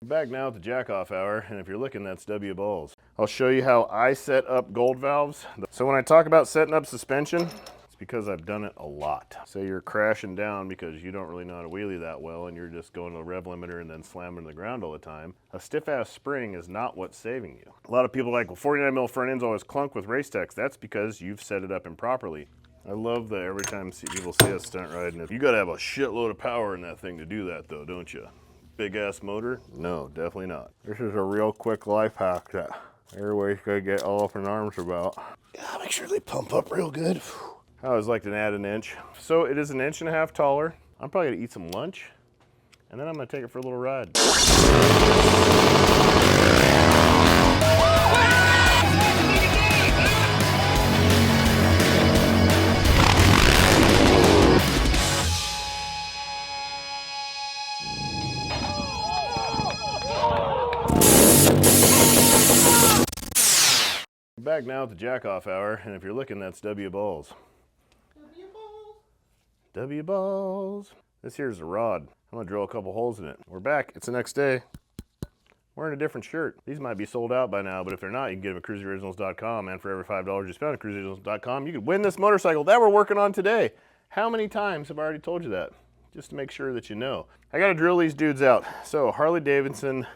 Back now at the jack-off hour, and if you're looking, that's W balls. I'll show you how I set up gold valves. So when I talk about setting up suspension, it's because I've done it a lot. Say you're crashing down because you don't really know how to wheelie that well and you're just going to the rev limiter and then slamming the ground all the time. A stiff-ass spring is not what's saving you. A lot of people are like, well, 49 mil front ends always clunk with race techs. That's because you've set it up improperly. I love that every time people see us stunt riding it. You gotta have a shitload of power in that thing to do that though, don't you? Big ass motor? No, definitely not. This is a real quick life hack that everybody's gonna get all up in arms about. Yeah, make sure they pump up real good. I always like to add an inch. So it is 1.5 inches taller. I'm probably gonna eat some lunch and then I'm gonna take it for a little ride. Back now at the jack-off hour, and if you're looking, that's W balls. W balls. W balls. This here's a rod. I'm gonna drill a couple holes in it. We're back. It's the next day. Wearing a different shirt. These might be sold out by now, but if they're not, you can get them at KruesiOriginals.com, and for every $5 you spend at KruesiOriginals.com, you could win this motorcycle that we're working on today. How many times have I already told you that? Just to make sure that you know. I gotta drill these dudes out. So Harley Davidson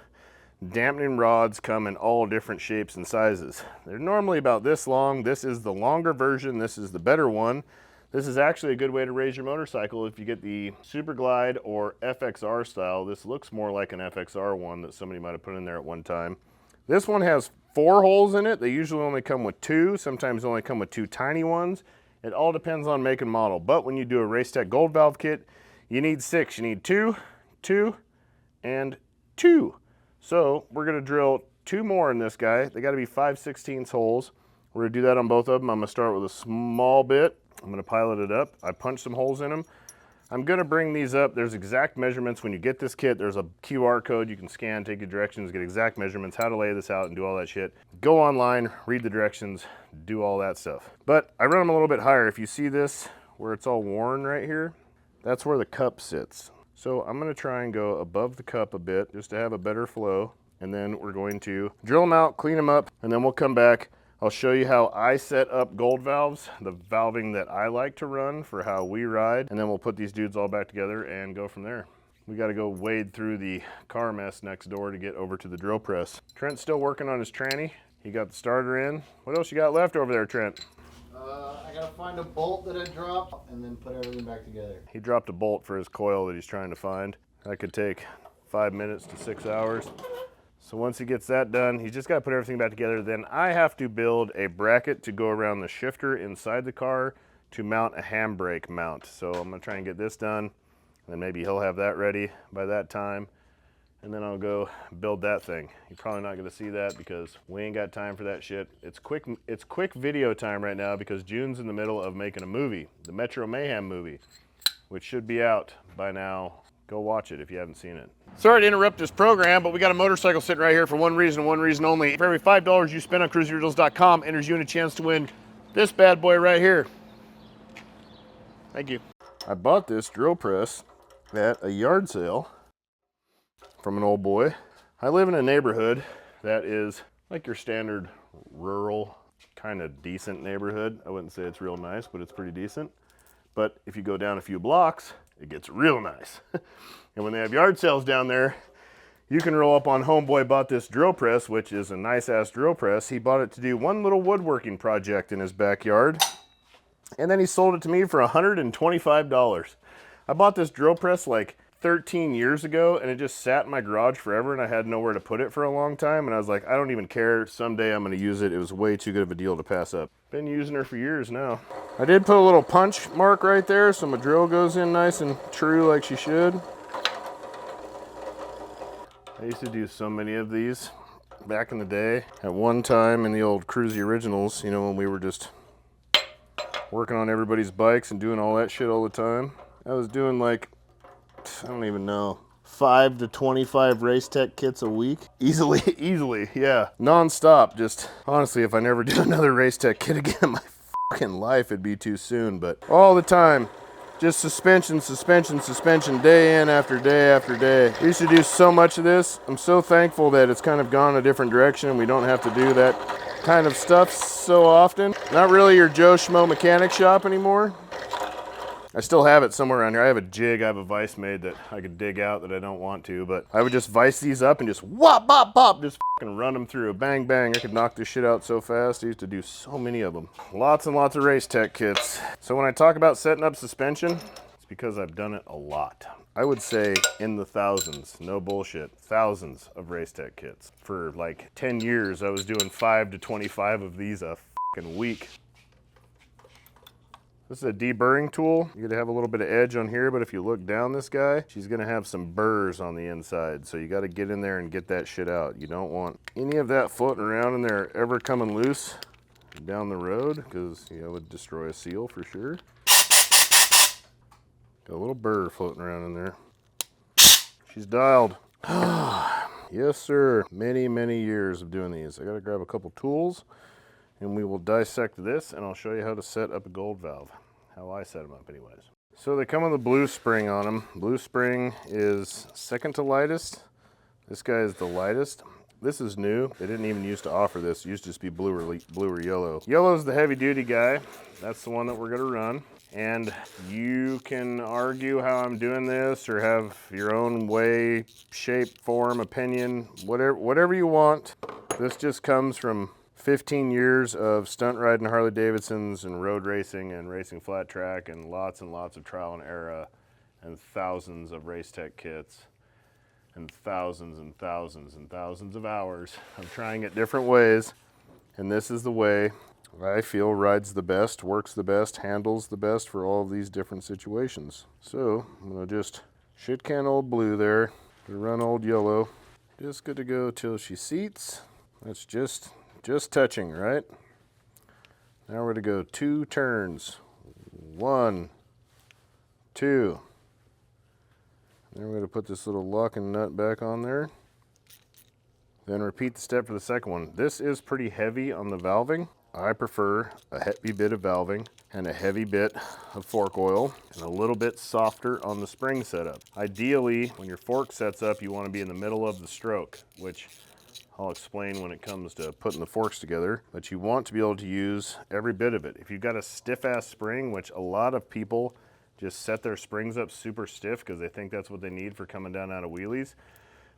dampening rods come in all different shapes and sizes. They're normally about this long. This is the longer version. This is the better one. This is actually a good way to raise your motorcycle if you get the Super Glide or FXR style. This looks more like an FXR one that somebody might have put in there at one time. This one has 4 holes in it. They usually only come with 2. Sometimes only come with 2 tiny ones. It all depends on make and model. But when you do a Race Tech Gold Valve kit, you need 6. You need 2, 2, and 2. So we're gonna drill 2 more in this guy. They gotta be 5/16 holes. We're gonna do that on both of them. I'm gonna start with a small bit. I'm gonna pilot it up. I punched some holes in them. I'm gonna bring these up. There's exact measurements. When you get this kit, there's a QR code you can scan, take your directions, get exact measurements, how to lay this out and do all that shit. Go online, read the directions, do all that stuff. But I run them a little bit higher. If you see this, where it's all worn right here, that's where the cup sits. So I'm gonna try and go above the cup a bit just to have a better flow. And then we're going to drill them out, clean them up, and then we'll come back. I'll show you how I set up gold valves, the valving that I like to run for how we ride. And then we'll put these dudes all back together and go from there. We gotta go wade through the car mess next door to get over to the drill press. Trent's still working on his tranny. He got the starter in. What else you got left over there, Trent? I gotta find a bolt that I dropped and then put everything back together. He dropped a bolt for his coil that he's trying to find. That could take 5 minutes to 6 hours. So once he gets that done, he's just got to put everything back together. Then I have to build a bracket to go around the shifter inside the car to mount a handbrake mount. So I'm gonna try and get this done, and maybe he'll have that ready by that time. And then I'll go build that thing. You're probably not gonna see that because we ain't got time for that shit. It's quick video time right now because June's in the middle of making a movie, the Metro Mayhem movie, which should be out by now. Go watch it if you haven't seen it. Sorry to interrupt this program, but we got a motorcycle sitting right here for one reason only. For every $5 you spend on KruesiOriginals.com enters you in a chance to win this bad boy right here. Thank you. I bought this drill press at a yard sale from an old boy. I live in a neighborhood that is like your standard rural, kind of decent neighborhood. I wouldn't say it's real nice, but it's pretty decent. But if you go down a few blocks, it gets real nice. And when they have yard sales down there, you can roll up on homeboy bought this drill press, which is a nice ass drill press. He bought it to do one little woodworking project in his backyard. And then he sold it to me for $125. I bought this drill press like 13 years ago and it just sat in my garage forever and I had nowhere to put it for a long time. And I was like, I don't even care. Someday I'm gonna use it. It was way too good of a deal to pass up. Been using her for years now. I did put a little punch mark right there so my drill goes in nice and true like she should. I used to do so many of these back in the day. At one time in the old Kruesi Originals, you know, when we were just working on everybody's bikes and doing all that shit all the time. I was doing like, I don't even know, 5 to 25 Race Tech kits a week. Easily, yeah. Non-stop, just, honestly, if I never do another Race Tech kit again in my fucking life, it'd be too soon, but all the time. Just suspension, suspension, suspension, day in after day after day. We used to do so much of this. I'm so thankful that it's kind of gone a different direction and we don't have to do that kind of stuff so often. Not really your Joe Schmo mechanic shop anymore. I still have it somewhere around here. I have a jig, I have a vise made that I could dig out that I don't want to, but I would just vise these up and just whop, bop, bop, just fucking run them through. Bang, bang. I could knock this shit out so fast. I used to do so many of them. Lots and lots of race tech kits. So when I talk about setting up suspension, it's because I've done it a lot. I would say in the thousands, no bullshit, thousands of race tech kits. For like 10 years, I was doing 5 to 25 of these a fucking week. This is a deburring tool. You're gonna have a little bit of edge on here, but if you look down this guy, she's gonna have some burrs on the inside. So you gotta get in there and get that shit out. You don't want any of that floating around in there ever coming loose down the road, because it would destroy a seal for sure. Got a little burr floating around in there. She's dialed. Yes, sir. Many, many years of doing these. I gotta grab a couple tools and we will dissect this and I'll show you how to set up a gold valve. How I set them up anyways. So they come with a blue spring on them. Blue spring is second to lightest. This guy is the lightest. This is new. They didn't even used to offer this. It used to just be blue or yellow. Yellow is the heavy duty guy. That's the one that we're gonna run. And you can argue how I'm doing this or have your own way, shape, form, opinion, whatever you want. This just comes from 15 years of stunt riding Harley Davidsons and road racing and racing flat track and lots of trial and error and thousands of race tech kits and thousands and thousands and thousands of hours of trying it different ways. And this is the way I feel rides the best, works the best, handles the best for all of these different situations. So I'm gonna just shit can old blue there, run old yellow. Just good to go till she seats. That's just touching, right? Now we're gonna go 2 turns. 1, 2. Then we're gonna put this little locking nut back on there. Then repeat the step for the second one. This is pretty heavy on the valving. I prefer a heavy bit of valving and a heavy bit of fork oil and a little bit softer on the spring setup. Ideally, when your fork sets up, you want to be in the middle of the stroke, which I'll explain when it comes to putting the forks together, but you want to be able to use every bit of it. If you've got a stiff ass spring, which a lot of people just set their springs up super stiff because they think that's what they need for coming down out of wheelies.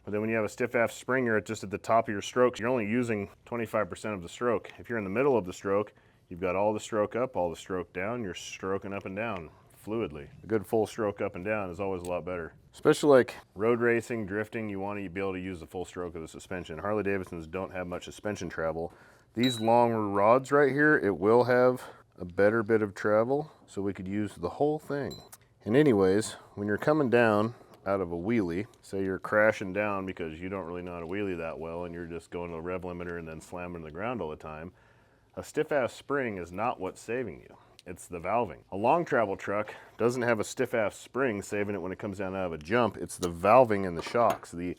But then when you have a stiff ass spring, you're just at the top of your stroke. You're only using 25% of the stroke. If you're in the middle of the stroke, you've got all the stroke up, all the stroke down. You're stroking up and down fluidly. A good full stroke up and down is always a lot better. Especially like road racing, drifting, you want to be able to use the full stroke of the suspension. Harley Davidsons don't have much suspension travel. These longer rods right here, it will have a better bit of travel, so we could use the whole thing. And anyways, when you're coming down out of a wheelie, say you're crashing down because you don't really know how to wheelie that well and you're just going to the rev limiter and then slamming the ground all the time, a stiff ass spring is not what's saving you. It's the valving. A long travel truck doesn't have a stiff ass spring saving it when it comes down out of a jump. It's the valving and the shocks, the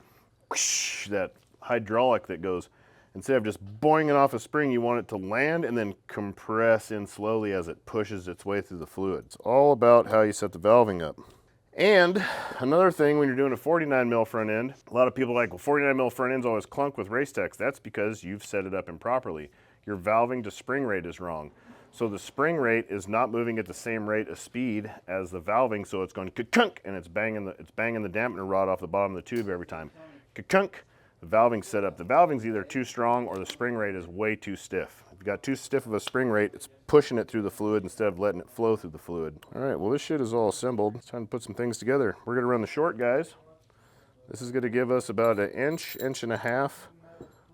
whoosh, that hydraulic that goes, instead of just boinging off a spring, you want it to land and then compress in slowly as it pushes its way through the fluid. It's all about how you set the valving up. And another thing, when you're doing a 49 mil front end, a lot of people are like, well, 49 mil front ends always clunk with race techs. That's because you've set it up improperly. Your valving to spring rate is wrong. So the spring rate is not moving at the same rate of speed as the valving, so it's going ka-chunk, and it's banging the dampener rod off the bottom of the tube every time. Ka-chunk. The valving's set up. The valving's either too strong or the spring rate is way too stiff. If you've got too stiff of a spring rate, it's pushing it through the fluid instead of letting it flow through the fluid. All right, well, this shit is all assembled. It's time to put some things together. We're gonna run the short guys. This is gonna give us about an inch and a half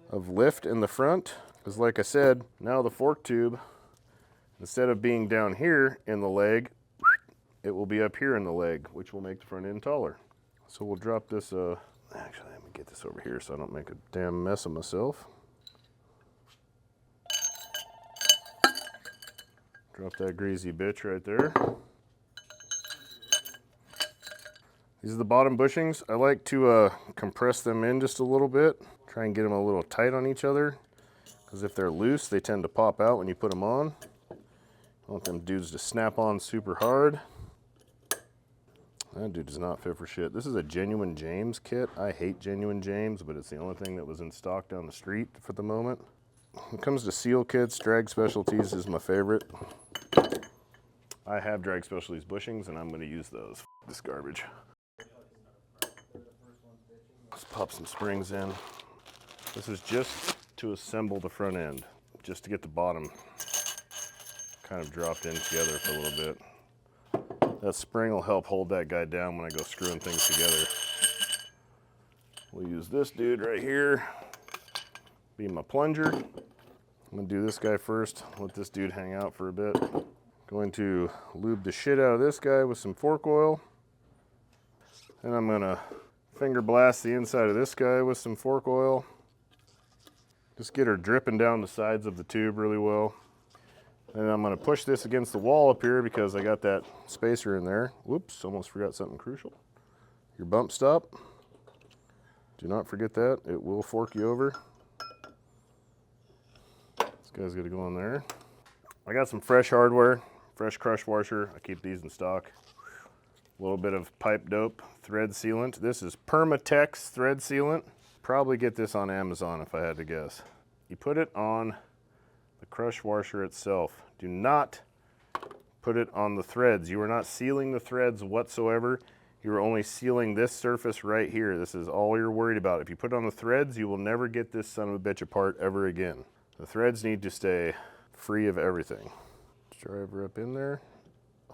of lift in the front. Because like I said, now the fork tube, instead of being down here in the leg, it will be up here in the leg, which will make the front end taller. So we'll drop this, actually, let me get this over here so I don't make a damn mess of myself. Drop that greasy bitch right there. These are the bottom bushings. I like to compress them in just a little bit. Try and get them a little tight on each other. Because if they're loose, they tend to pop out when you put them on. I want them dudes to snap on super hard. That dude does not fit for shit. This is a Genuine James kit. I hate Genuine James, but it's the only thing that was in stock down the street for the moment. When it comes to seal kits, Drag Specialties is my favorite. I have Drag Specialties bushings, and I'm going to use those. F this garbage. Let's pop some springs in. This is just to assemble the front end, just to get the bottom kind of dropped in together for a little bit. That spring will help hold that guy down when I go screwing things together. We'll use this dude right here, be my plunger. I'm gonna do this guy first, let this dude hang out for a bit. Going to lube the shit out of this guy with some fork oil. And I'm gonna finger blast the inside of this guy with some fork oil. Just get her dripping down the sides of the tube really well. And I'm gonna push this against the wall up here because I got that spacer in there. Whoops, almost forgot something crucial. Your bump stop. Do not forget that, it will fork you over. This guy's gonna go in there. I got some fresh hardware, fresh crush washer. I keep these in stock. A little bit of pipe dope thread sealant. This is Permatex thread sealant. Probably get this on Amazon if I had to guess. You put it on the crush washer itself. Do not put it on the threads. You are not sealing the threads whatsoever. You are only sealing this surface right here. This is all you're worried about. If you put it on the threads, you will never get this son of a bitch apart ever again. The threads need to stay free of everything. Drive her up in there.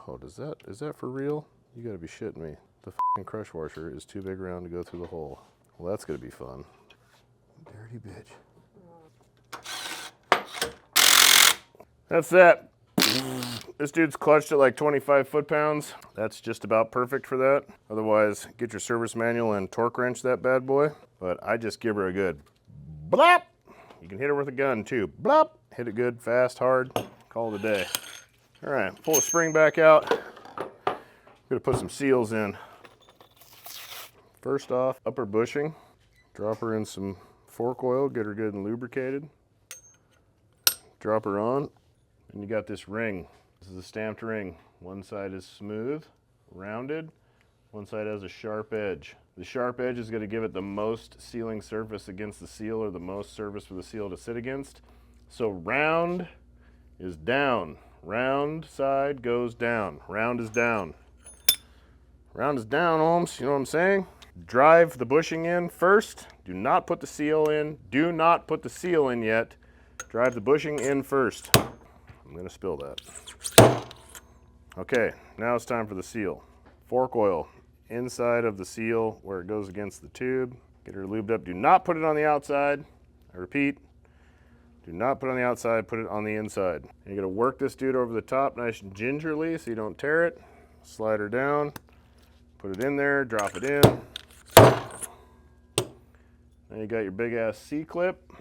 Oh, is that for real? You gotta be shitting me. The fucking crush washer is too big around to go through the hole. Well, that's gonna be fun. Dirty bitch. That's that. This dude's clutched at like 25 foot-pounds. That's just about perfect for that. Otherwise, get your service manual and torque wrench that bad boy. But I just give her a good blop. You can hit her with a gun too. Blop. Hit it good, fast, hard. Call it a day. All right, pull the spring back out. Gonna put some seals in. First off, upper bushing. Drop her in some fork oil, get her good and lubricated. Drop her on. And you got this ring. This is a stamped ring. One side is smooth, rounded. One side has a sharp edge. The sharp edge is going to give it the most sealing surface against the seal, or the most surface for the seal to sit against. So round is down. Round side goes down. Round is down. Round is down, Holmes. You know what I'm saying? Drive the bushing in first. Do not put the seal in. Do not put the seal in yet. Drive the bushing in first. I'm gonna spill that. Okay, now it's time for the seal. Fork oil inside of the seal where it goes against the tube. Get her lubed up. Do not put it on the outside. I repeat, do not put it on the outside, put it on the inside. And you're gonna work this dude over the top nice and gingerly so you don't tear it. Slide her down, put it in there, drop it in. Now you got your big ass C-clip.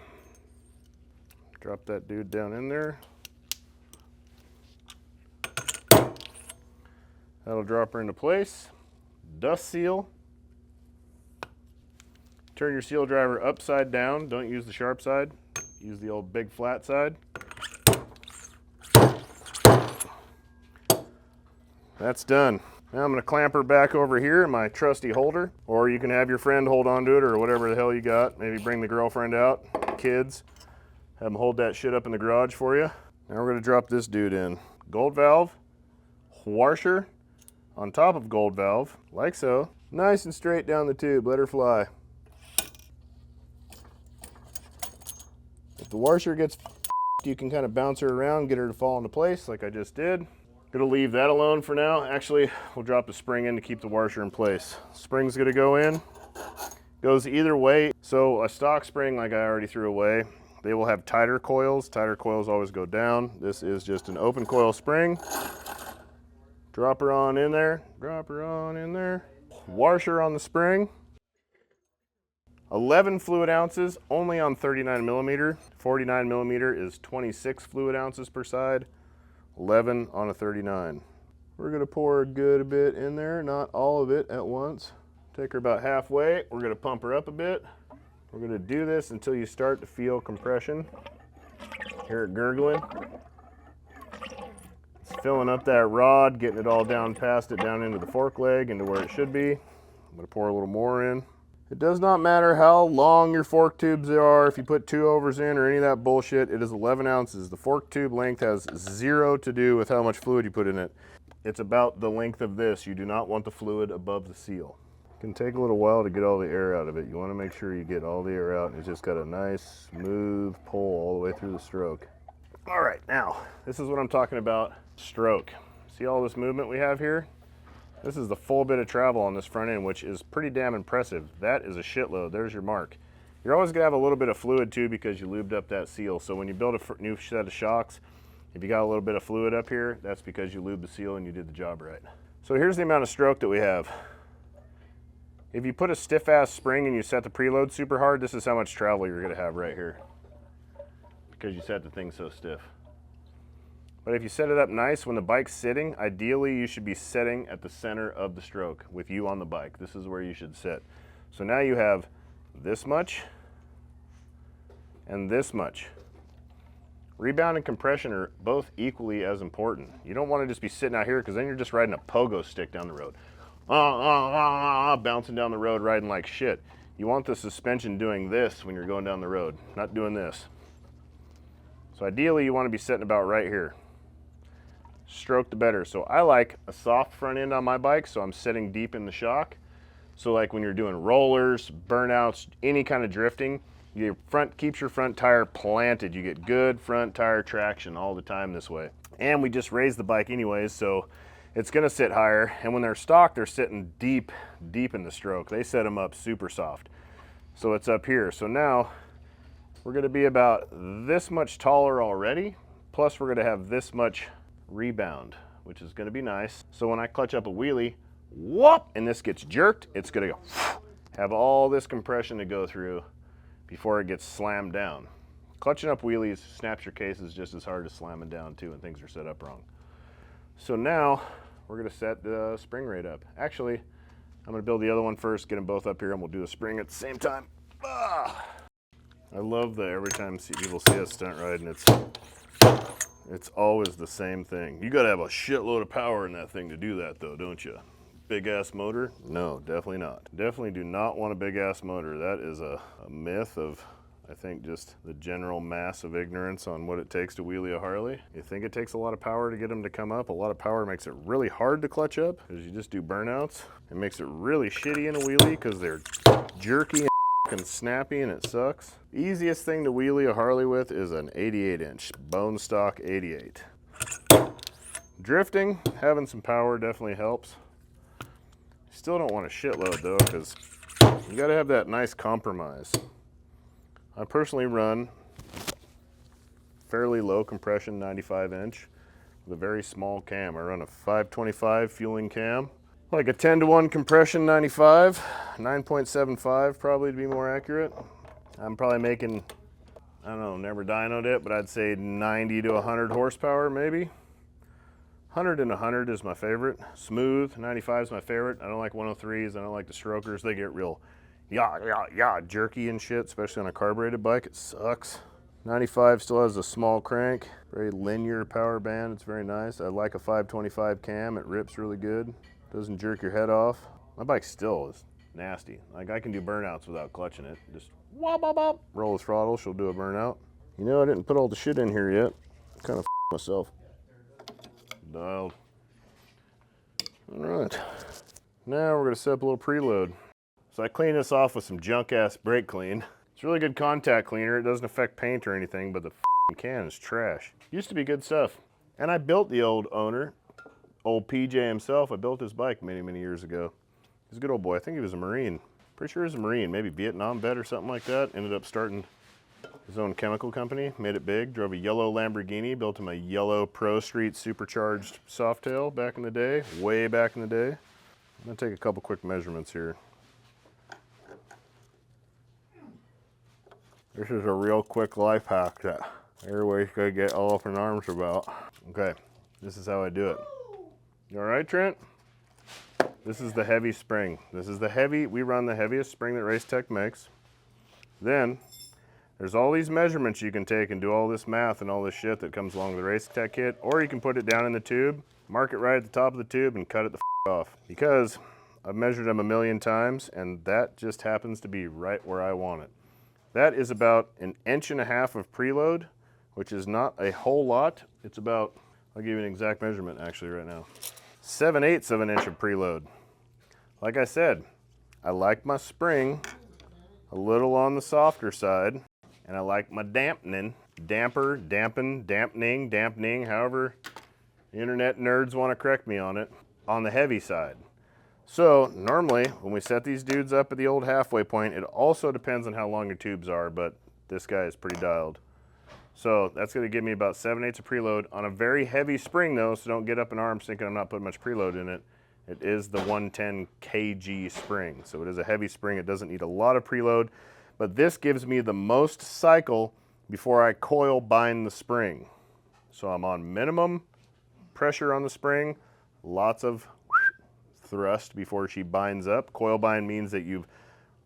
Drop that dude down in there. That'll drop her into place. Dust seal. Turn your seal driver upside down. Don't use the sharp side. Use the old big flat side. That's done. Now I'm going to clamp her back over here in my trusty holder, or you can have your friend hold on to it, or whatever the hell you got. Maybe bring the girlfriend out, kids, have them hold that shit up in the garage for you. Now we're going to drop this dude in. Gold valve, washer on top of gold valve, like so. Nice and straight down the tube, let her fly. If the washer gets you can kind of bounce her around, get her to fall into place like I just did. Gonna leave that alone for now. Actually, we'll drop the spring in to keep the washer in place. Spring's gonna go in, goes either way. So a stock spring, like I already threw away, they will have tighter coils. Tighter coils always go down. This is just an open coil spring. Drop her on in there, drop her on in there. Washer on the spring. 11 fluid ounces, only on 39 millimeter. 49 millimeter is 26 fluid ounces per side. 11 on a 39. We're gonna pour a good bit in there, not all of it at once. Take her about halfway. We're gonna pump her up a bit. We're gonna do this until you start to feel compression. Hear it gurgling. It's filling up that rod, getting it all down past it, down into the fork leg, into where it should be. I'm gonna pour a little more in. It does not matter how long your fork tubes are, if you put 2/overs in or any of that bullshit, it is 11 ounces. The fork tube length has zero to do with how much fluid you put in it. It's about the length of this. You do not want the fluid above the seal. It can take a little while to get all the air out of it. You want to make sure you get all the air out, and it's just got a nice, smooth pull all the way through the stroke. All right, now, this is what I'm talking about, stroke. See all this movement we have here? This is the full bit of travel on this front end, which is pretty damn impressive. That is a shitload. There's your mark. You're always gonna have a little bit of fluid too because you lubed up that seal. So when you build a new set of shocks, if you got a little bit of fluid up here, that's because you lubed the seal and you did the job right. So here's the amount of stroke that we have. If you put a stiff ass spring and you set the preload super hard, this is how much travel you're gonna have right here, because you set the thing so stiff. But if you set it up nice when the bike's sitting, ideally you should be setting at the center of the stroke with you on the bike. This is where you should sit. So now you have this much and this much. Rebound and compression are both equally as important. You don't want to just be sitting out here because then you're just riding a pogo stick down the road. Bouncing down the road riding like shit. You want the suspension doing this when you're going down the road, not doing this. So ideally you want to be sitting about right here. Stroke the better. So I like a soft front end on my bike, so I'm sitting deep in the shock. So like when you're doing rollers, burnouts, any kind of drifting, your front keeps your front tire planted. You get good front tire traction all the time this way. And we just raised the bike anyways, so it's gonna sit higher. And when they're stock, they're sitting deep in the stroke. They set them up super soft. So it's up here. So now we're gonna be about this much taller already, plus we're gonna have this much rebound, which is gonna be nice. So when I clutch up a wheelie, whoop, and this gets jerked, it's gonna go, have all this compression to go through before it gets slammed down. Clutching up wheelies snaps your cases just as hard as slamming down too, and things are set up wrong. So now we're gonna set the spring rate up. Actually, I'm gonna build the other one first, get them both up here, and we'll do the spring at the same time. I love that every time people see us stunt riding, it's always the same thing. You gotta have a shitload of power in that thing to do that though, don't you? Big ass motor? No, definitely not. Definitely do not want a big ass motor. That is a myth of, I think, just the general mass of ignorance on what it takes to wheelie a Harley. You think it takes a lot of power to get them to come up. A lot of power makes it really hard to clutch up because you just do burnouts. It makes it really shitty in a wheelie because they're jerky and snappy and it sucks. The easiest thing to wheelie a Harley with is an 88-inch bone stock 88. Drifting, having some power definitely helps. Still don't want a shitload though, because you gotta have that nice compromise. I personally run fairly low compression 95-inch with a very small cam. I run a 525 fueling cam. Like a 10-to-1 compression 95, 9.75 probably to be more accurate. I'm probably making, I don't know, never dynoed it, but I'd say 90 to 100 horsepower maybe. 100 and 100 is my favorite. Smooth, 95 is my favorite. I don't like 103s, I don't like the strokers. They get real jerky and shit, especially on a carbureted bike. It sucks. 95 still has a small crank, very linear power band. It's very nice. I like a 525 cam. It rips really good. Doesn't jerk your head off. My bike still is nasty. Like I can do burnouts without clutching it. Just wop, wop, wop. Roll the throttle, she'll do a burnout. You know, I didn't put all the shit in here yet. Kind of myself. Dialed. All right. Now we're gonna set up a little preload. So I clean this off with some junk ass brake clean. It's really good contact cleaner. It doesn't affect paint or anything, but the can is trash. Used to be good stuff. And I built the old owner, old PJ himself. I built his bike many, many years ago. He's a good old boy. I think he was a Marine. Pretty sure he was a Marine, maybe Vietnam vet or something like that. Ended up starting his own chemical company, made it big, drove a yellow Lamborghini, built him a yellow Pro Street supercharged Softail back in the day, way back in the day. I'm gonna take a couple quick measurements here. This is a real quick life hack that everybody's gonna get all up in arms about. Okay, this is how I do it. You all right, Trent? This is the heavy spring. This is the heavy, we run the heaviest spring that Race Tech makes. Then, There's all these measurements you can take and do all this math and all this shit that comes along with the Race Tech kit, or you can put it down in the tube, mark it right at the top of the tube, and cut it the off. Because I've measured them a million times, and that just happens to be right where I want it. That is about 1.5 inches of preload, which is not a whole lot. It's about, I'll give you an exact measurement actually right now. 7/8 of an inch of preload. Like I said, I like my spring a little on the softer side, and I like my dampening, dampening, however the internet nerds want to correct me on it, on the heavy side. So normally when we set these dudes up at the old halfway point, it also depends on how long your tubes are, but this guy is pretty dialed. So that's going to give me about 7/8 of preload on a very heavy spring though, so don't get up in arms thinking I'm not putting much preload in it. It is the 110 kg spring, so it is a heavy spring. It doesn't need a lot of preload, but this gives me the most cycle before I coil bind the spring. So I'm on minimum pressure on the spring, lots of thrust before she binds up. Coil bind means that you've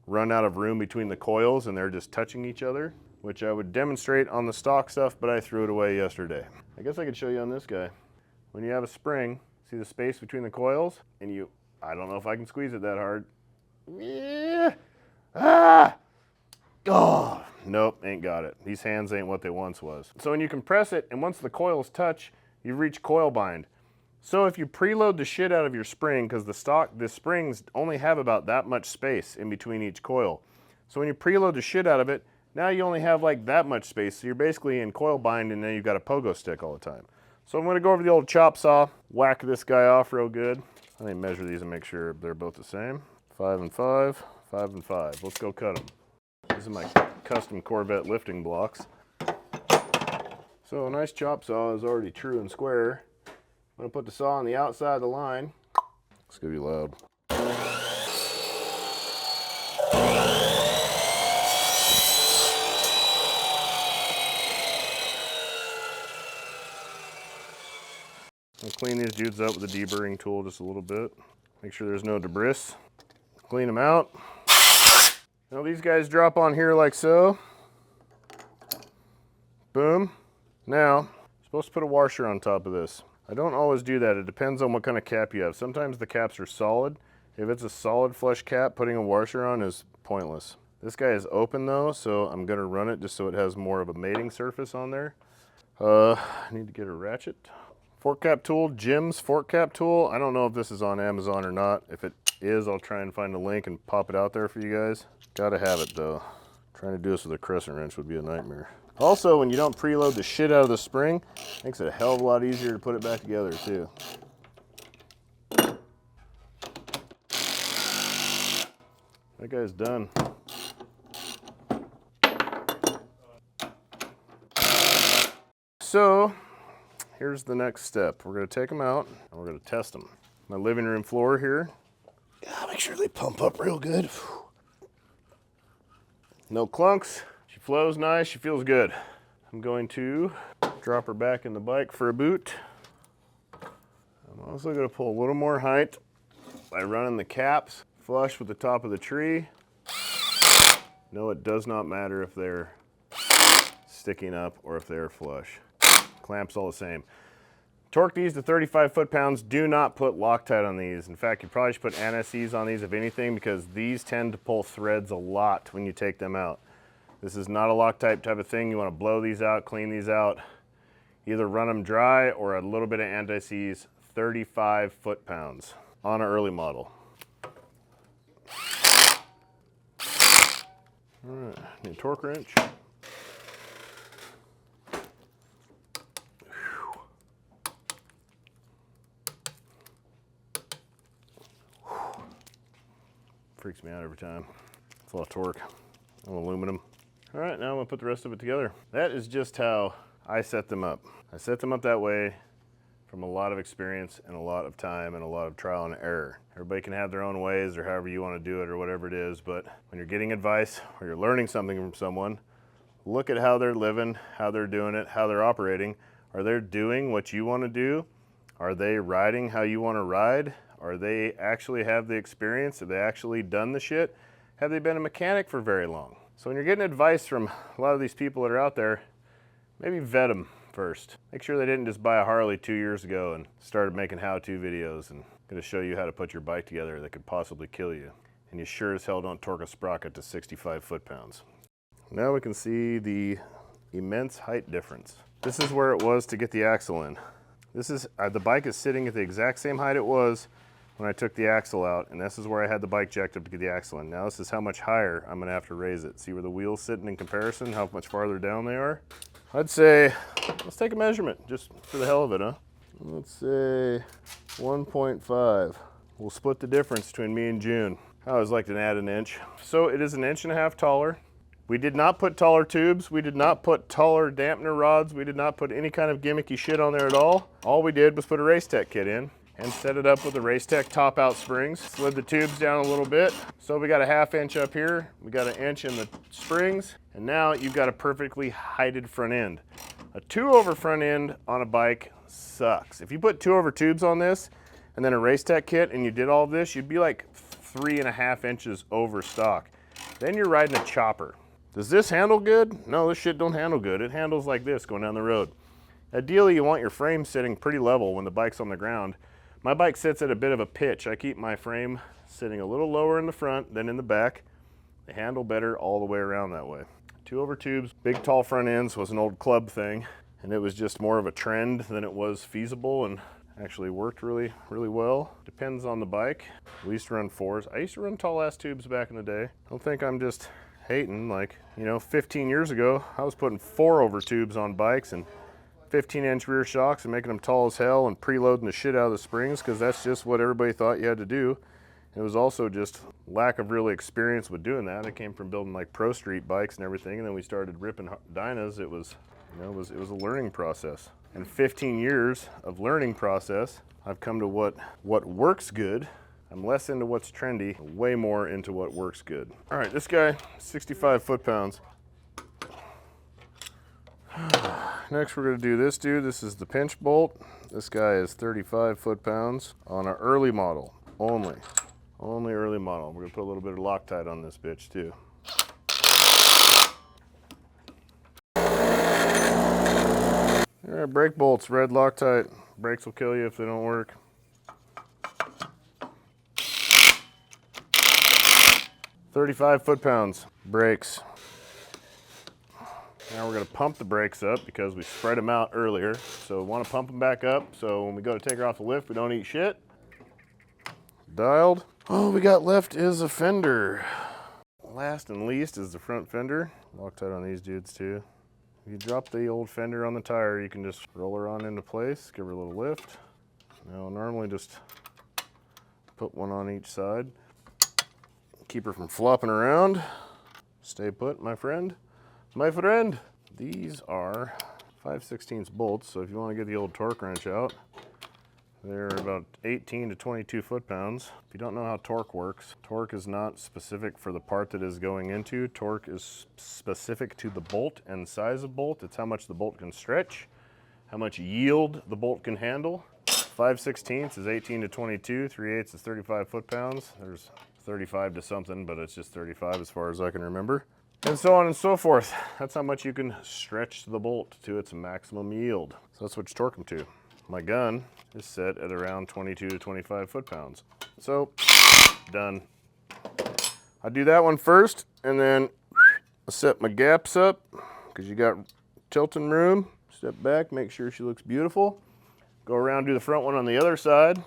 run out of room between the coils and they're just touching each other, which I would demonstrate on the stock stuff, but I threw it away yesterday. I guess I could show you on this guy. When you have a spring, see the space between the coils? And you, I don't know if I can squeeze it that hard. Yeah. Ah! Oh, nope, ain't got it. These hands ain't what they once was. So when you compress it, and once the coils touch, you reach coil bind. So if you preload the shit out of your spring, because the springs only have about that much space in between each coil. So when you preload the shit out of it, now you only have like that much space. So you're basically in coil bind and then you've got a pogo stick all the time. So I'm gonna go over the old chop saw, whack this guy off real good. Let me measure these and make sure they're both the same. 5 and 5, 5 and 5. Let's go cut them. These are my custom Corvette lifting blocks. So a nice chop saw is already true and square. I'm gonna put the saw on the outside of the line. It's gonna be loud. I'll clean these dudes up with a deburring tool just a little bit. Make sure there's no debris. Clean them out. Now these guys drop on here like so. Boom. Now, I'm supposed to put a washer on top of this. I don't always do that. It depends on what kind of cap you have. Sometimes the caps are solid. If it's a solid flush cap, putting a washer on is pointless. This guy is open though, so I'm gonna run it just so it has more of a mating surface on there. I need to get a ratchet. Fork cap tool, Jim's fork cap tool. I don't know if this is on Amazon or not. If it is, I'll try and find a link and pop it out there for you guys. Gotta have it though. Trying to do this with a crescent wrench would be a nightmare. Also, when you don't preload the shit out of the spring, it makes it a hell of a lot easier to put it back together too. That guy's done. So, here's the next step. We're gonna take them out and we're gonna test them. My living room floor here. Make sure they pump up real good. No clunks. She flows nice, she feels good. I'm going to drop her back in the bike for a boot. I'm also gonna pull a little more height by running the caps flush with the top of the tree. No, it does not matter if they're sticking up or if they're flush. Clamps all the same. Torque these to 35 foot-pounds. Do not put Loctite on these. In fact, you probably should put NSEs on these if anything, because these tend to pull threads a lot when you take them out. This is not a Loctite type of thing. You want to blow these out, clean these out. Either run them dry or a little bit of anti-seize, 35 foot-pounds on an early model. All right, need a torque wrench. Freaks me out every time. It's a lot of torque. I'm aluminum. All right, now I'm gonna put the rest of it together. That is just how I set them up. I set them up that way from a lot of experience and a lot of time and a lot of trial and error. Everybody can have their own ways or however you want to do it or whatever it is, but when you're getting advice or you're learning something from someone, look at how they're living, how they're doing it, how they're operating. Are they doing what you want to do? Are they riding how you want to ride? Are they actually have the experience? Have they actually done the shit? Have they been a mechanic for very long? So when you're getting advice from a lot of these people that are out there, maybe vet them first. Make sure they didn't just buy a Harley 2 years ago and started making how-to videos and going to show you how to put your bike together that could possibly kill you. And you sure as hell don't torque a sprocket to 65 foot-pounds. Now we can see the immense height difference. This is where it was to get the axle in. This is, the bike is sitting at the exact same height it was when I took the axle out, and this is where I had the bike jacked up to get the axle in. Now this is how much higher I'm gonna have to raise it. See where the wheel's sitting in comparison, how much farther down they are? I'd say, let's take a measurement, just for the hell of it, huh? Let's say 1.5. We'll split the difference between me and June. I always like to add an inch. So it is 1.5 inches taller. We did not put taller tubes. We did not put taller dampener rods. We did not put any kind of gimmicky shit on there at all. All we did was put a Race Tech kit in and set it up with the Race Tech top out springs. Slid the tubes down a little bit. So we got a 1/2 inch up here. We got 1 inch in the springs. And now you've got a perfectly heighted front end. A 2-over front end on a bike sucks. If you put 2-over tubes on this and then a Race Tech kit and you did all this, you'd be like 3.5 inches over stock. Then you're riding a chopper. Does this handle good? No, this shit don't handle good. It handles like this going down the road. Ideally, you want your frame sitting pretty level when the bike's on the ground. My bike sits at a bit of a pitch. I keep my frame sitting a little lower in the front than in the back. They handle better all the way around that way. 2-over tubes, big tall front ends was an old club thing, and it was just more of a trend than it was feasible and actually worked really, really well. Depends on the bike. We used to run 4s. I used to run tall ass tubes back in the day. Don't think I'm just hating, like, you know, 15 years ago, I was putting 4-over tubes on bikes and 15-inch rear shocks and making them tall as hell and preloading the shit out of the springs because that's just what everybody thought you had to do. It was also just lack of real experience with doing that. I came from building like pro street bikes and everything, and then we started ripping Dynas. It was, you know, it was a learning process. And 15 years of learning process, I've come to what works good. I'm less into what's trendy, way more into what works good. All right, this guy, 65 foot-pounds. Next, we're gonna do this dude. This is the pinch bolt. This guy is 35 foot-pounds on an early model only. Only early model. We're gonna put a little bit of Loctite on this bitch too. All right, brake bolts, red Loctite. Brakes will kill you if they don't work. "35 foot-pounds, brakes. Now we're gonna pump the brakes up because we spread them out earlier. So we wanna pump them back up so when we go to take her off the lift, we don't eat shit. Dialed. All we got left is a fender. Last and least is the front fender. Loctite on these dudes too. If you drop the old fender on the tire, you can just roll her on into place, give her a little lift. Now normally just put one on each side. Keep her from flopping around. Stay put, my friend. My friend. These are 5/16 bolts, so if you want to get the old torque wrench out, they're about 18 to 22 foot-pounds. If you don't know how torque works, torque is not specific for the part that is going into. Torque is specific to the bolt and size of bolt. It's how much the bolt can stretch, how much yield the bolt can handle. 5/16 is 18 to 22, 3/8 is 35 foot-pounds. There's 35 to something, but it's just 35 as far as I can remember. And so on and so forth. That's how much you can stretch the bolt to its maximum yield. So that's what you torque them to. My gun is set at around 22 to 25 foot-pounds. So, done. I do that one first, and then I set my gaps up, because you got tilting room. Step back, make sure she looks beautiful. Go around, do the front one on the other side.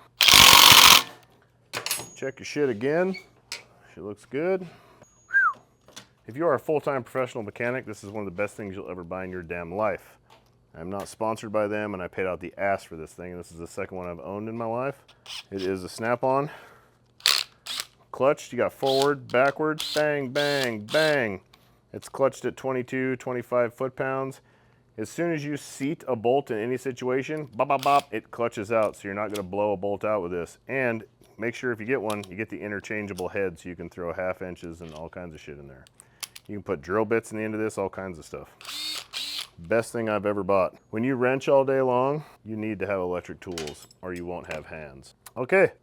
Check your shit again. She looks good. If you are a full-time professional mechanic, this is one of the best things you'll ever buy in your damn life. I'm not sponsored by them, and I paid out the ass for this thing, and this is the second one I've owned in my life. It is a snap-on. Clutched, you got forward, backwards, bang, bang, bang. It's clutched at 22, 25 foot-pounds. As soon as you seat a bolt in any situation, bop, bop, bop, it clutches out, so you're not gonna blow a bolt out with this. And make sure if you get one, you get the interchangeable head so you can throw 1/2 inches and all kinds of shit in there. You can put drill bits in the end of this, all kinds of stuff. Best thing I've ever bought. When you wrench all day long, you need to have electric tools or you won't have hands. Okay,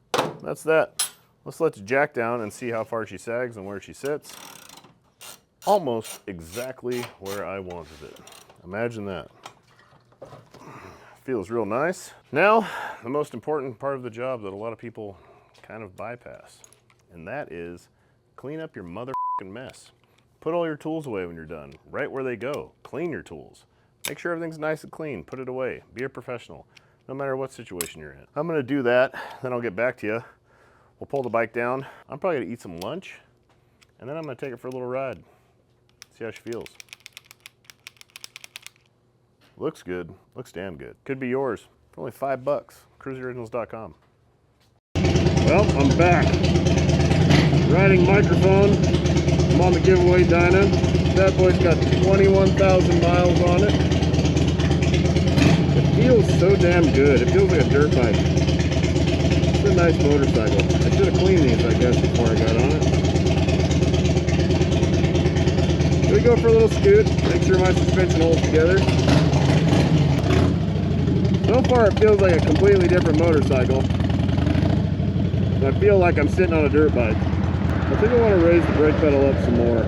that's that. Let's let the jack down and see how far she sags and where she sits. almost exactly where I wanted it. Imagine that. Feels real nice. Now, the most important part of the job that a lot of people kind of bypass, and that is clean up your motherfucking mess. Put all your tools away when you're done, right where they go. Clean your tools. Make sure everything's nice and clean. Put it away. Be a professional, no matter what situation you're in. I'm gonna do that, then I'll get back to you. We'll pull the bike down. I'm probably gonna eat some lunch, and then I'm gonna take it for a little ride. See how she feels. Looks good. Looks damn good. Could be yours for only $5. KruesiOriginals.com. Well, I'm back. Riding microphone. I'm on the giveaway Dyna. That boy's got 21,000 miles on it. It feels so damn good. It feels like a dirt bike. It's a nice motorcycle. I should have cleaned these, I guess, before I got on it. We go for a little scoot. Make sure my suspension holds together. So far, it feels like a completely different motorcycle. I feel like I'm sitting on a dirt bike. I think I want to raise the brake pedal up some more.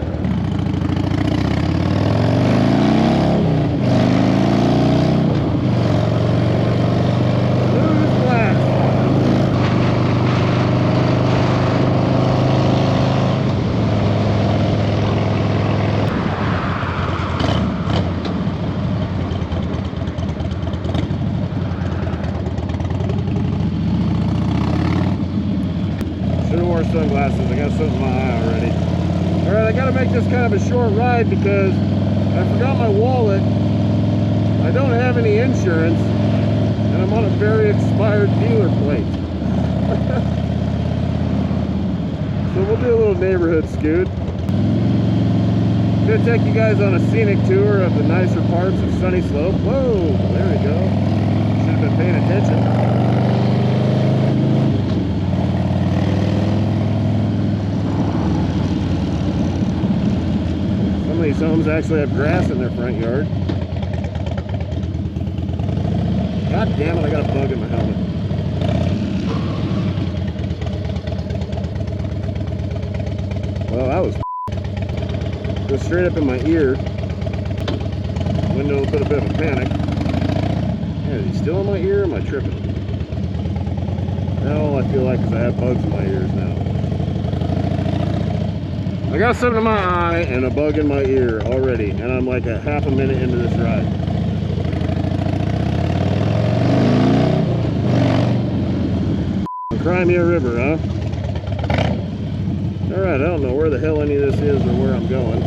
Sunglasses. I got something in my eye already. Alright, I gotta make this kind of a short ride because I forgot my wallet. I don't have any insurance, and I'm on a very expired dealer plate. So we'll do a little neighborhood scoot. I'm gonna take you guys on a scenic tour of the nicer parts of Sunny Slope. Whoa, there we go. Should have been paying attention. These homes actually have grass in their front yard. God damn it, I got a bug in my helmet. Well, that was just straight up in my ear. Window put a bit of a panic. Yeah, is he still in my ear or am I tripping? Now all I feel like is I have bugs in my ears now. I got something in my eye and a bug in my ear already, and I'm like a half a minute into this ride. Crimea River, huh? Alright, I don't know where the hell any of this is or where I'm going.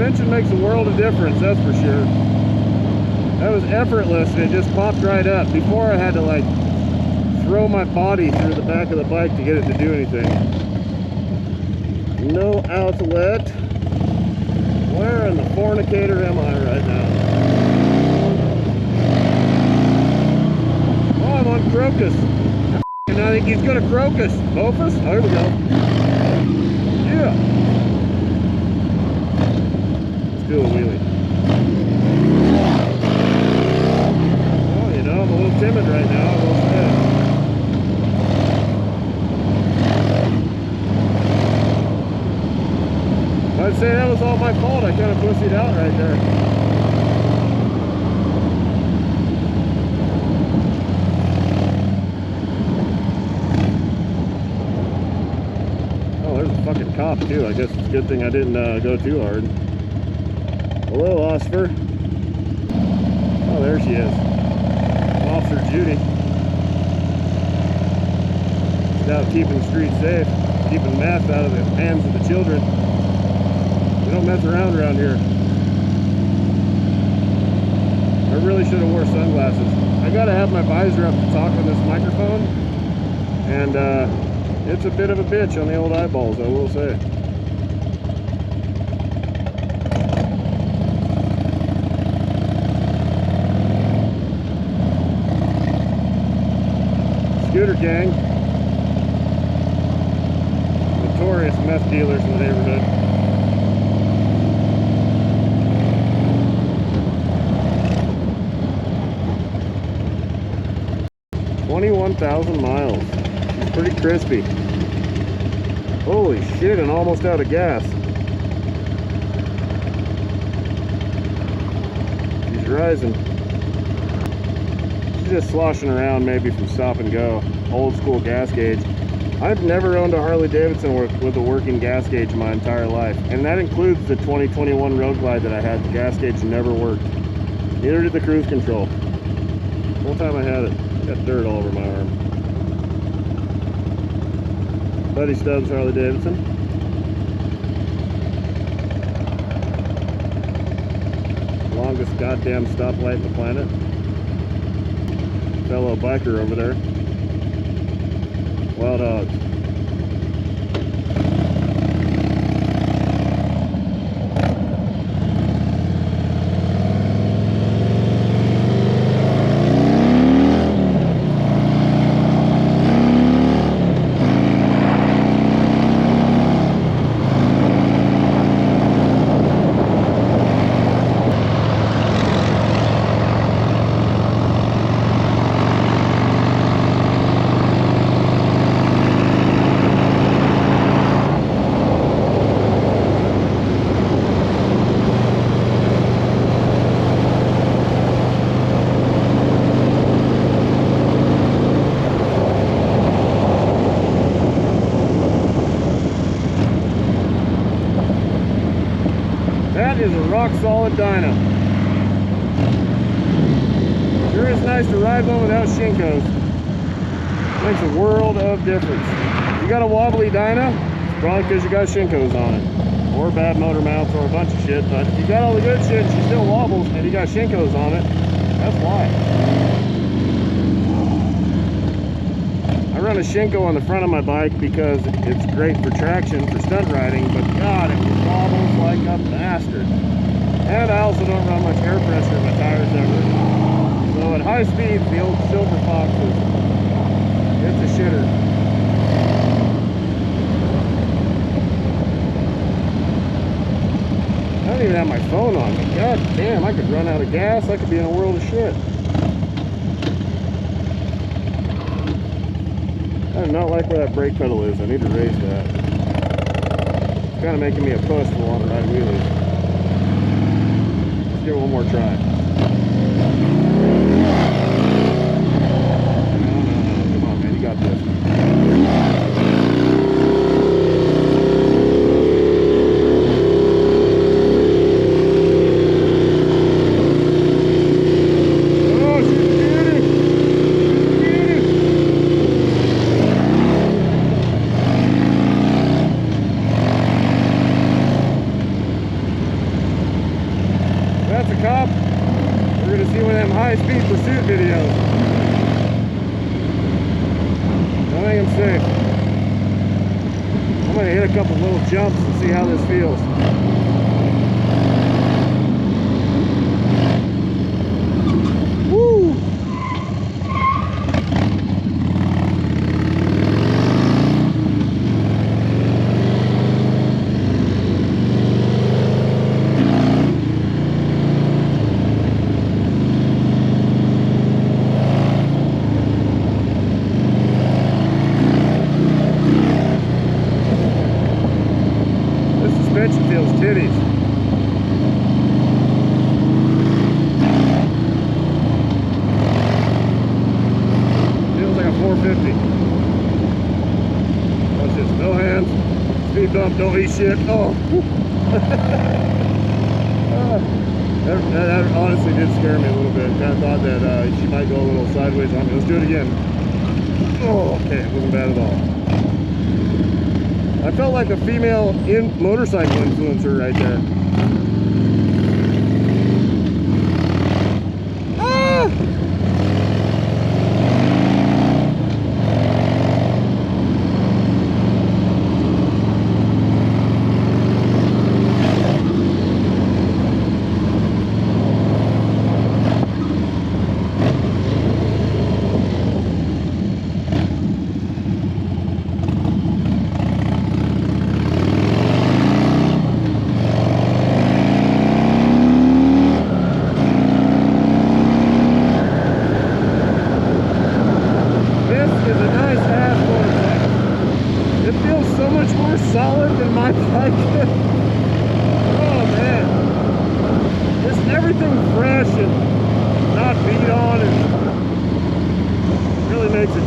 Suspension makes a world of difference, that's for sure. That was effortless and it just popped right up. Before I had to like throw my body through the back of the bike to get it to do anything. No outlet. Where in the fornicator am I right now? Oh, I'm on Crocus. And I think he's gonna Crocus. Opus? Oh, here we go. Yeah. Do a wheelie. Oh, you know, I'm a little timid right now, I will say. I'd say that was all my fault. I kind of pussied out right there. Oh, there's a fucking cop too. I guess it's a good thing I didn't go too hard. Hello, Oscar. Oh, there she is. Officer Judy. She's out keeping the streets safe, keeping meth out of the hands of the children. We don't mess around here. I really should have wore sunglasses. I gotta have my visor up to talk on this microphone, and it's a bit of a bitch on the old eyeballs, I will say. Scooter gang, notorious meth dealers in the neighborhood. 21,000 miles. She's pretty crispy. Holy shit, and almost out of gas. She's rising. She's just sloshing around maybe from stop and go. Old school gas gauge. I've never owned a Harley Davidson with a working gas gauge in my entire life. And that includes the 2021 Road Glide that I had. The gas gauge never worked. Neither did the cruise control. The whole time I had it, got dirt all over my arm. Buddy Stubbs Harley Davidson. Longest goddamn stoplight in the planet. Fellow biker over there. Wild hogs. That is a rock solid Dyna. Sure is nice to ride one without shinkos. Makes a world of difference. If you got a wobbly Dyna, it's probably because you got shinkos on it. Or bad motor mounts or a bunch of shit. But if you got all the good shit and she still wobbles and you got shinkos on it, that's why. I run a Shinko on the front of my bike because it's great for traction for stunt riding, but God, it wobbles like a bastard. And I also don't run much air pressure in my tires ever. So at high speeds, the old Silver Fox it's a shitter. I don't even have my phone on me. God damn, I could run out of gas. I could be in a world of shit. I do not like where that brake pedal is. I need to raise that. It's kind of making me a puss to want to ride wheelies. Let's give it one more try. No. Come on, man. You got this. That's a cop. We're going to see one of them high-speed pursuit videos. I think I'm safe. I'm going to hit a couple little jumps and see how this feels. Woo! Suspension feels titties. Feels like a 450. Watch this, no hands. Speed bump, don't eat shit. Oh. That honestly did scare me a little bit. I thought that she might go a little sideways on me. Let's do it again. Oh, okay, it wasn't bad at all. I felt like a female motorcycle influencer right there. Ah!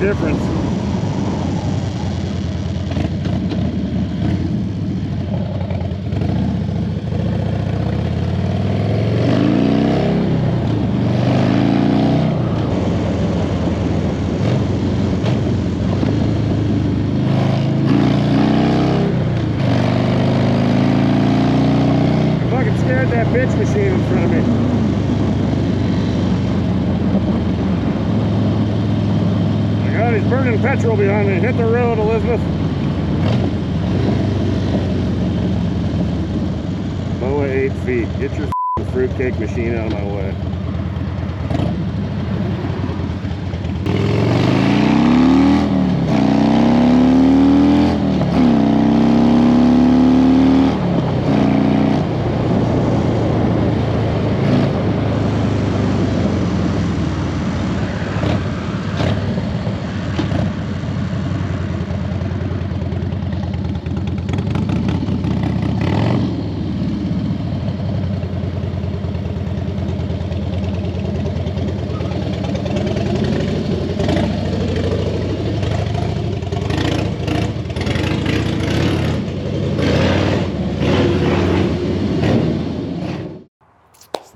difference. That bitch machine in front of me. My God, he's burning petrol behind me. Hit the road, Elizabeth. Boa 8 feet. Get your fruitcake machine out of my way.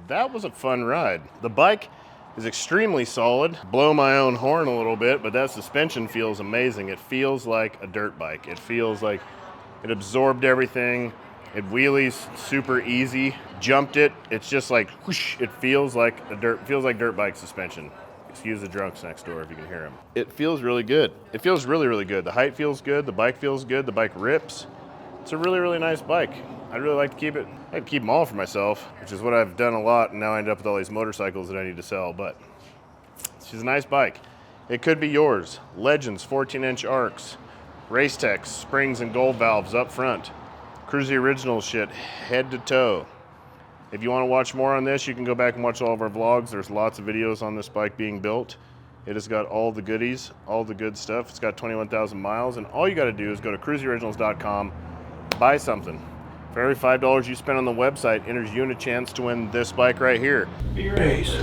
That was a fun ride. The bike is extremely solid. Blow my own horn a little bit, but that suspension feels amazing. It feels like a dirt bike. It feels like it absorbed everything. It wheelies super easy. Jumped it. It's just like whoosh. It feels like dirt bike suspension. Excuse the drunks next door if you can hear them. It feels really good. It feels really, really good. The height feels good. The bike feels good. The bike rips. It's a really, really nice bike. I'd really like to keep it. I'd keep them all for myself, which is what I've done a lot, and now I end up with all these motorcycles that I need to sell, but she's a nice bike. It could be yours. Legends 14-inch arcs, Racetex springs and gold valves up front, Kruesi original shit head to toe. If you want to watch more on this, you can go back and watch all of our vlogs. There's lots of videos on this bike being built. It has got all the goodies, all the good stuff. It's got 21,000 miles, and all you got to do is go to kruesioriginals.com, buy something. For every $5 you spend on the website, enters you in a chance to win this bike right here. Peace.